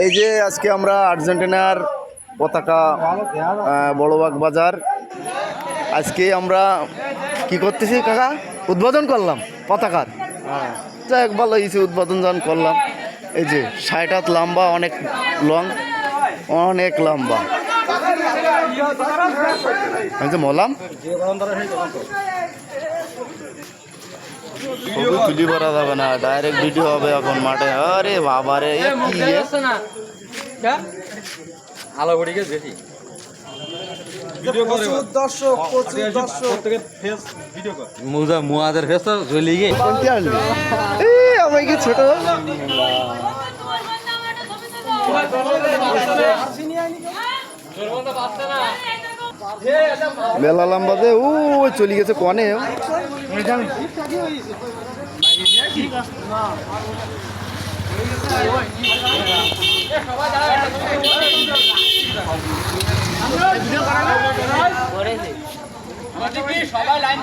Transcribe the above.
এই যে আজকে আমরা আর্জেন্টিনার পতাকা বড়বাগ বাজার আজকে আমরা কি করতেছি কাকা উদ্বোধন করলাম পতাকার। যাই হোক ভালো হয়েছে উদ্বোধন যখন করলাম। এই যে ৬০ হাত লম্বা, অনেক লম্বা। আমি যে মলাম ছবি তুলি করা যাবে না, ডাইরেক্ট ভিডিও হবে এখন মাঠে। আরে বাবা রে মুয়াদের ফেস তো জ্বলি গিয়ে আমাকে ছোট মেলা লম্বাতে ও চলে গেছে কনে। সবাই লাইন